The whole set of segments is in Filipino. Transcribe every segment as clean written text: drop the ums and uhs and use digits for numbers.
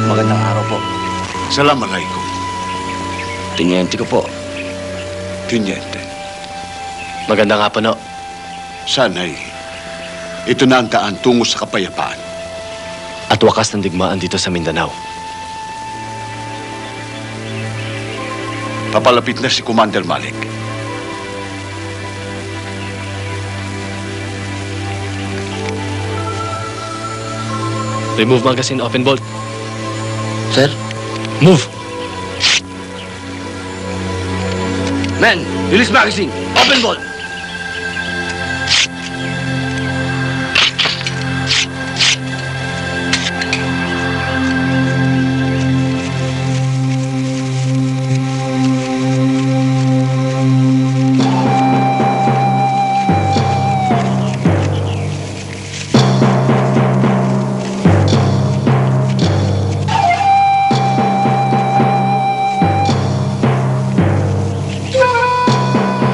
Magandang araw po. Assalamualaikum. Tiniente ko po. Tiniente. Maganda nga po, no? Sana'y ito na ang daan tungo sa kapayapaan. At wakas ng digmaan dito sa Mindanao. Papalapit na si Commander Malik. Remove magazine, open bolt. Sir? Move! Men, release magazine. Open ball.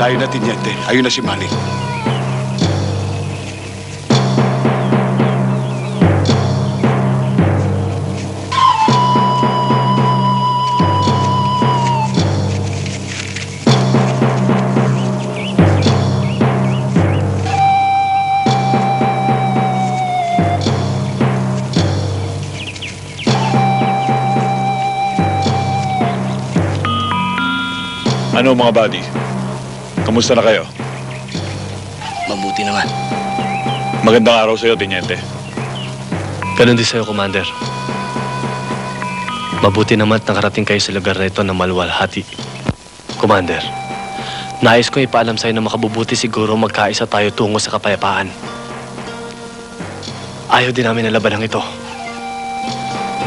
Tayo na, Tiniente. Ayun na si Malik. Ano mga buddy? Kamusta na kayo? Mabuti naman. Magandang araw sa'yo, Tiniente. Ganun din sa'yo, Commander. Mabuti naman at nakarating kayo sa lugar na ito ng maluwalhati. Commander, nais kong ipaalam sa'yo na makabubuti siguro magkaisa tayo tungo sa kapayapaan. Ayaw din namin ang labanang ito.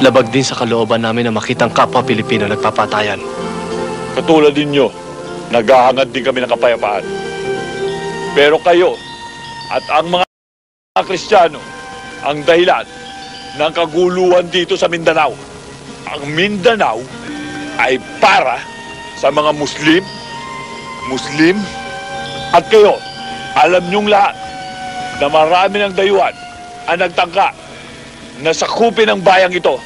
Labag din sa kalooban namin na makitang kapwa Pilipino nagpapatayan. Katulad ninyo, naghahangad din kami ng kapayapaan. Pero kayo at ang mga Kristiyano ang dahilan ng kaguluhan dito sa Mindanao. Ang Mindanao ay para sa mga Muslim, at kayo, alam niyong lahat na marami ng dayuhan ang nagtangka na sakupin ang bayang ito.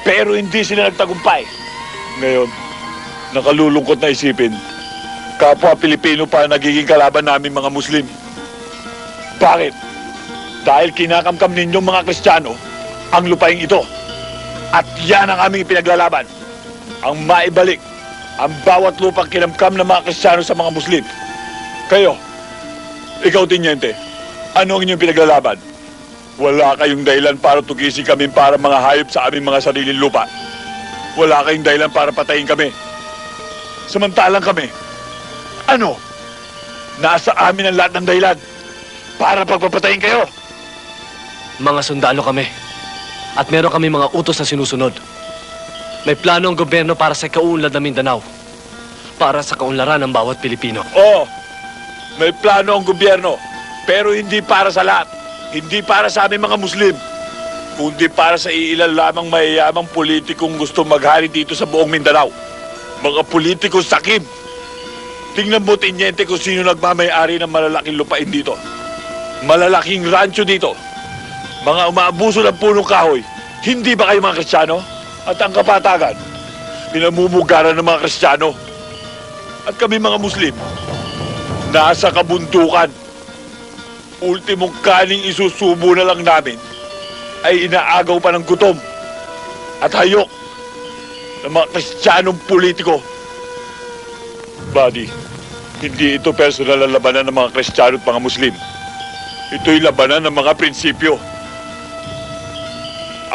Pero hindi sila nagtagumpay. Ngayon, nakalulungkot na isipin, kapwa Pilipino pa nagiging kalaban namin mga Muslim. Bakit? Dahil kinakamkam ninyong mga Kristiyano ang lupaing ito. At yan ang aming pinaglalaban. Ang maibalik ang bawat lupang kinamkam ng mga Kristiyano sa mga Muslim. Kayo, ikaw Tiniente, ano ang inyong pinaglalaban? Wala kayong dahilan para tugisin kami para mga hayop sa aming mga sariling lupa. Wala kayong dahilan para patayin kami. Samantalang kami, nasa amin ang lahat ng dahilan para pagpapatayin kayo. Mga sundalo kami. At meron kami mga utos na sinusunod. May plano ang gobyerno para sa kaunlad ng Mindanao. Para sa kaunlaran ng bawat Pilipino. Oo, may plano ang gobyerno. Pero hindi para sa lahat. Hindi para sa aming mga Muslim. Kundi para sa iilan lamang mayayamang politikong gusto maghari dito sa buong Mindanao. Mga politikong sakim. Tingnan mo, Tiniente, kung sino nagmamay-ari ng malalaking lupain dito. Malalaking rancho dito. Mga umaabuso ng punong kahoy. Hindi ba kayo mga Kristiyano? At ang kapatagan, pinamumugaran ng mga Kristiyano. At kami mga Muslim, nasa kabundukan. Ultimong kaning isusubo na lang namin ay inaagaw pa ng gutom at hayok ng mga Kristiyanong politiko. Buddy, hindi ito personal na labanan ng mga Kristiyano at mga Muslim. Ito'y labanan ng mga prinsipyo.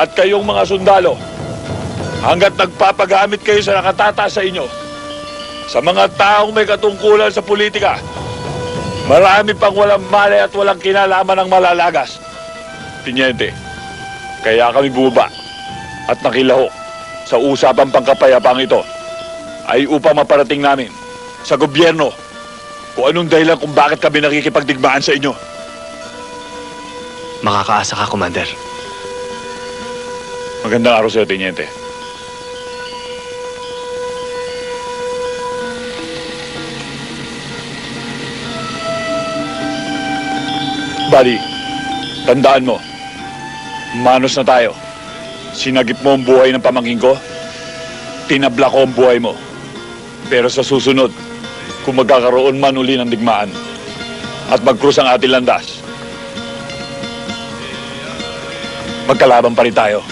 At kayong mga sundalo, hanggat nagpapagamit kayo sa nakatataas sa inyo, sa mga taong may katungkulan sa politika, marami pang walang malay at walang kinalaman ng malalagas. Tiniente, kaya kami bumaba at nakilahok sa usapang pangkapayapang ito ay upang maparating namin sa gobyerno kung anong dahilan kung bakit kami nakikipagdigmaan sa inyo. Makakaasa ka, Commander. Magandang araw sa'yo, Tiniente. Buddy, tandaan mo, manos na tayo. Sinagip mo ang buhay ng pamangkin ko, tinabla ko ang buhay mo. Pero sa susunod, kung magkakaroon man uli ng digmaan at magkrus ang ating landas, magkalaban pa rin tayo.